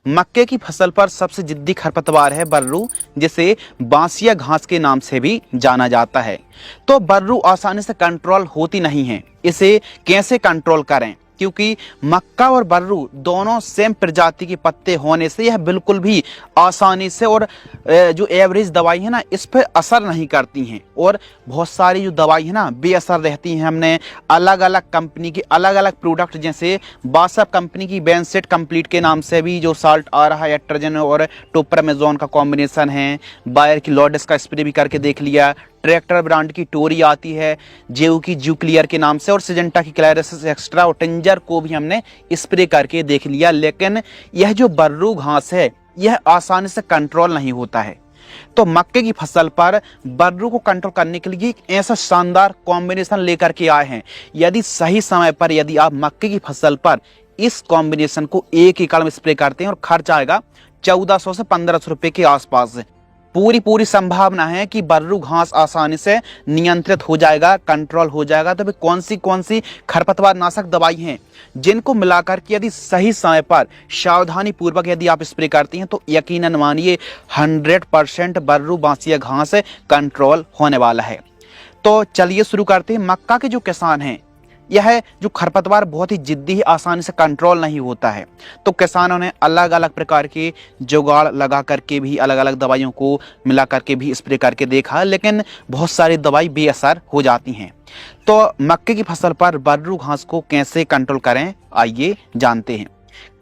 मक्के की फसल पर सबसे जिद्दी खरपतवार है बर्रू, जिसे बांसिया घास के नाम से भी जाना जाता है। तो बर्रू आसानी से कंट्रोल होती नहीं है। इसे कैसे कंट्रोल करें, क्योंकि मक्का और बर्रू दोनों सेम प्रजाति के पत्ते होने से यह बिल्कुल भी आसानी से और जो एवरेज दवाई है ना, इस पर असर नहीं करती हैं। और बहुत सारी जो दवाई है ना, बेअसर रहती हैं। हमने अलग अलग कंपनी के अलग अलग प्रोडक्ट, जैसे बासप कंपनी की बेंसेट कंप्लीट के नाम से भी जो साल्ट आ रहा है, एट्रोजन और टोपरामेजोन का कॉम्बिनेशन है। बायर की लॉर्डेस का स्प्रे भी करके देख लिया। ट्रैक्टर ब्रांड की टोरी आती है जेऊ की जू क्लियर के नाम से, और सिजेंटा की क्लैरिस एक्स्ट्रा और टिंजर को भी हमने स्प्रे करके देख लिया। लेकिन यह जो बर्रू घास है, यह आसानी से कंट्रोल नहीं होता है। तो मक्के की फसल पर बर्रू को कंट्रोल करने के लिए एक ऐसा शानदार कॉम्बिनेशन लेकर के आए हैं। यदि सही समय पर यदि आप मक्के की फसल पर इस कॉम्बिनेशन को एक एकड़ में स्प्रे करते हैं, और खर्च आएगा 1400 से 1500 रुपए के आसपास, पूरी संभावना है कि बर्रू घास आसानी से नियंत्रित हो जाएगा, कंट्रोल हो जाएगा। तो कौन सी खरपतवार नाशक दवाई हैं जिनको मिलाकर के यदि सही समय पर सावधानी पूर्वक यदि आप स्प्रे करती हैं, तो यकीनन मानिए 100% बर्रू बांसिया घास कंट्रोल होने वाला है। तो चलिए शुरू करते हैं। मक्का के जो किसान हैं, यह जो खरपतवार बहुत ही जिद्दी है, आसानी से कंट्रोल नहीं होता है। तो किसानों ने अलग अलग प्रकार के जुगाड़ लगा करके भी अलग अलग दवाइयों को मिला करके भी स्प्रे करके देखा, लेकिन बहुत सारी दवाई बेअसर हो जाती हैं। तो मक्के की फसल पर बर्रू घास को कैसे कंट्रोल करें, आइए जानते हैं।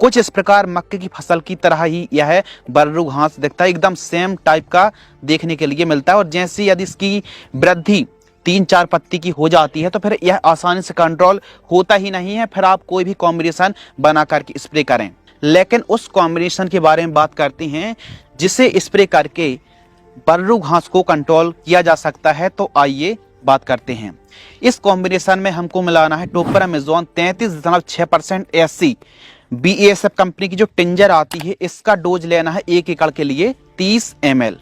कुछ इस प्रकार मक्के की फसल की तरह ही यह बर्रू घास दिखता है, एकदम सेम टाइप का देखने के लिए मिलता है। और जैसे यदि इसकी वृद्धि 3-4 पत्ती की हो जाती है, तो फिर यह आसानी से कंट्रोल होता ही नहीं है। फिर आप कोई भी कॉम्बिनेशन बना करके स्प्रे करें। लेकिन उस कॉम्बिनेशन के बारे में बात करते हैं जिसे स्प्रे करके बर्रू घास को कंट्रोल किया जा सकता है। तो आइए बात करते हैं। इस कॉम्बिनेशन में हमको मिलाना है टोपरामेजोन 33.6% SC BASF कंपनी की जो टिंजर आती है, इसका डोज लेना है 1 एकड़ के लिए 30 ml।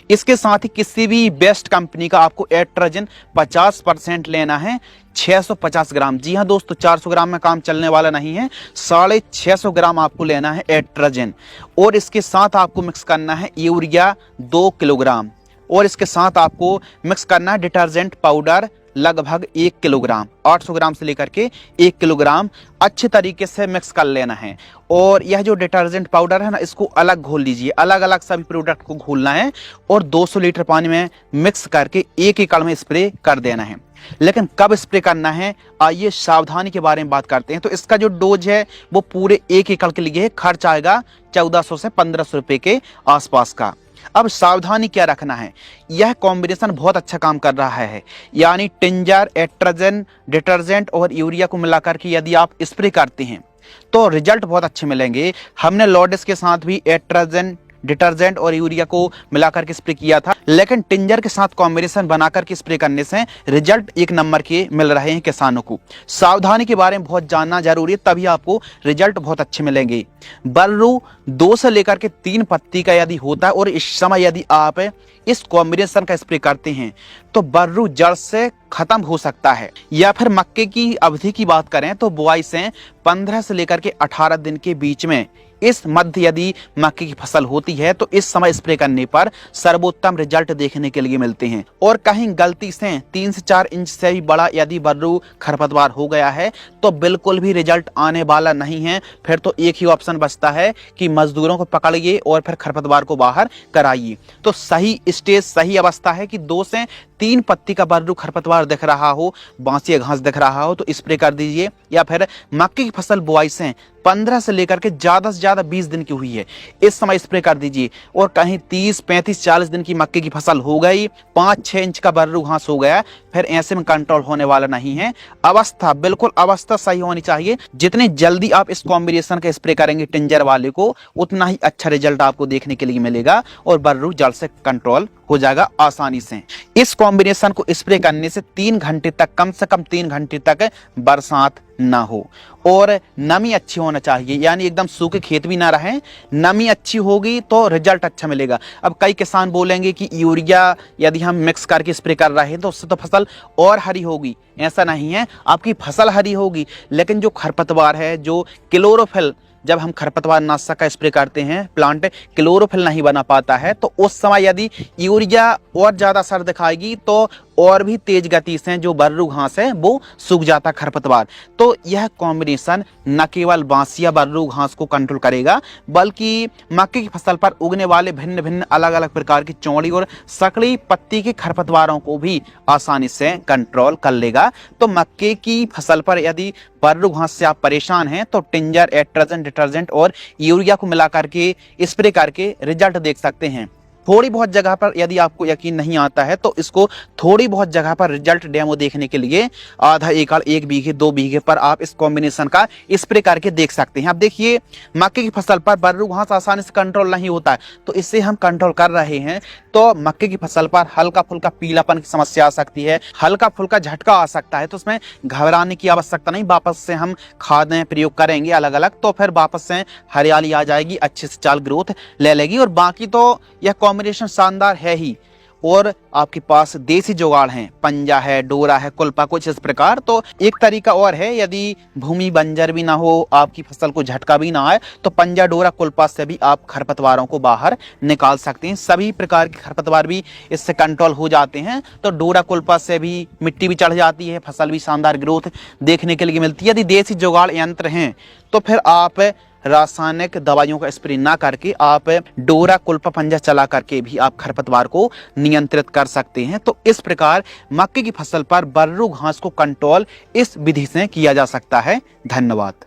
इसके साथ ही किसी भी बेस्ट कंपनी का आपको एट्रोजन 50% लेना है, 650 ग्राम। जी हाँ दोस्तों, 400 ग्राम में काम चलने वाला नहीं है, 650 ग्राम आपको लेना है एट्रोजन। और इसके साथ आपको मिक्स करना है यूरिया 2 किलोग्राम, और इसके साथ आपको मिक्स करना है डिटर्जेंट पाउडर लगभग 1 किलोग्राम। 800 ग्राम से लेकर के 1 किलोग्राम अच्छे तरीके से मिक्स कर लेना है। और यह जो डिटर्जेंट पाउडर है ना, इसको अलग घोल लीजिए, अलग अलग सभी प्रोडक्ट को घोलना है और 200 लीटर पानी में मिक्स करके 1 एकड़ में स्प्रे कर देना है। लेकिन कब स्प्रे करना है, आइए सावधानी के बारे में बात करते हैं। तो इसका जो डोज है वो पूरे 1 एकड़ के लिए खर्च आएगा 1400 से 1500 रुपए के आसपास का। अब सावधानी क्या रखना है, यह कॉम्बिनेशन बहुत अच्छा काम कर रहा है। यानी टिंजर, एट्रोजन, डिटर्जेंट और यूरिया को मिलाकर के यदि आप स्प्रे करते हैं तो रिजल्ट बहुत अच्छे मिलेंगे। हमने लॉर्डेस के साथ भी एट्रोजन, डिटर्जेंट और यूरिया को मिलाकर के स्प्रे किया था, लेकिन टिंजर के साथ कॉम्बिनेशन बनाकर के स्प्रे करने से रिजल्ट 1 नंबर के मिल रहे हैं किसानों को। सावधानी के बारे में बहुत जानना जरूरी है, तभी आपको रिजल्ट बहुत अच्छे मिलेंगे। बर्रू 2 से लेकर के 3 पत्ती का यदि होता है, और इस समय यदि आप इस कॉम्बिनेशन का स्प्रे करते हैं, तो बर्रू जड़ से खत्म हो सकता है। या फिर मक्के की अवधि की बात करें तो बुआई से 15 से लेकर के 18 दिन के बीच में इस मध्य यदि मक्के की फसल होती है, तो इस समय स्प्रे करने पर सर्वोत्तम रिजल्ट देखने के लिए मिलते हैं। और कहीं गलती से 3 से 4 इंच से भी बड़ा यदि बर्रू खरपतवार हो गया है, तो बिल्कुल भी रिजल्ट आने वाला नहीं है। फिर तो एक ही ऑप्शन बचता है कि मजदूरों को पकड़िए और फिर खरपतवार को बाहर कराइए। तो सही स्टेज, सही अवस्था है कि 2 से 3 पत्ती का बर्रू खरपतवार दिख रहा हो, बांसिया घास दिख रहा हो, तो स्प्रे कर दीजिए। या फिर मक्के की फसल बुआई से 15 से लेकर के ज्यादा से ज्यादा 20 दिन की हुई है, इस समय स्प्रे कर दीजिए। और कहीं 30, 35, 40 दिन की मक्के की फसल हो गई, 5-6 इंच का बर्रू घास हो गया, फिर ऐसे में कंट्रोल होने वाला नहीं है। अवस्था, बिल्कुल अवस्था सही होनी चाहिए। जितनी जल्दी आप इस कॉम्बिनेशन का स्प्रे करेंगे टिंजर वाले को, उतना ही अच्छा रिजल्ट आपको देखने के लिए मिलेगा और बर्रू जड़ से कंट्रोल हो जाएगा आसानी से। इस कॉम्बिनेशन को स्प्रे करने से 3 घंटे तक, कम से कम 3 घंटे तक बरसात ना हो और नमी अच्छी होना चाहिए, यानी एकदम सूखे खेत भी ना रहे। नमी अच्छी होगी तो रिजल्ट अच्छा मिलेगा। अब कई किसान बोलेंगे कि यूरिया यदि हम मिक्स करके स्प्रे कर रहे हैं तो उससे तो फसल और हरी होगी। ऐसा नहीं है, आपकी फसल हरी होगी, लेकिन जो खरपतवार है, जो क्लोरोफिल जब हम खरपतवार नाशक का स्प्रे करते हैं, प्लांट क्लोरोफिल नहीं बना पाता है, तो उस समय यदि यूरिया और ज़्यादा असर दिखाएगी तो और भी तेज गति से जो बर्रू घास है वो सूख जाता खरपतवार। तो यह कॉम्बिनेशन न केवल बांसिया बर्रू घास को कंट्रोल करेगा, बल्कि मक्के की फसल पर उगने वाले भिन्न भिन्न अलग अलग प्रकार की चौड़ी और सकड़ी पत्ती के खरपतवारों को भी आसानी से कंट्रोल कर लेगा। तो मक्के की फसल पर यदि बर्रू घास से आप परेशान हैं तो टिंजर, एट्राजन, डिटर्जेंट और यूरिया को मिला करके स्प्रे करके रिजल्ट देख सकते हैं। थोड़ी बहुत जगह पर यदि आपको यकीन नहीं आता है तो इसको थोड़ी बहुत जगह पर रिजल्ट डेमो देखने के लिए आधा एकड़, 1 बीघे, 2 बीघे पर आप इस कॉम्बिनेशन का स्प्रे करके देख सकते हैं। अब देखिए, मक्के की फसल पर बर्रू घास आसानी से कंट्रोल नहीं होता है, तो इससे हम कंट्रोल कर रहे हैं। तो मक्के की फसल पर हल्का फुल्का पीलापन की समस्या आ सकती है, हल्का फुल्का झटका आ सकता है, तो उसमें घबराने की आवश्यकता नहीं। वापस से हम खादें प्रयोग करेंगे अलग अलग, तो फिर वापस से हरियाली आ जाएगी, अच्छे से चाल ग्रोथ ले लेगी। और बाकी तो यह कॉम्बिनेशन शानदार है ही। और आपके पास देसी जुगाड़ हैं, पंजा है, डोरा है, कुल्पा, कुछ इस प्रकार। तो एक तरीका और है, यदि भूमि बंजर भी ना हो, आपकी फसल को झटका भी ना आए, तो पंजा, डोरा, कुल्पा से भी आप खरपतवारों को बाहर निकाल सकते हैं। सभी प्रकार के खरपतवार भी इससे कंट्रोल हो जाते हैं। तो डोरा, कुल्पा से भी मिट्टी भी चढ़ जाती है, फसल भी शानदार ग्रोथ देखने के लिए मिलती है। यदि देसी जुगाड़ यंत्र हैं तो फिर आप रासायनिक दवाइयों का स्प्रे ना करके आप डोरा, कुल्पा, पंजा चला करके भी आप खरपतवार को नियंत्रित कर सकते हैं। तो इस प्रकार मक्के की फसल पर बर्रू घास को कंट्रोल इस विधि से किया जा सकता है। धन्यवाद।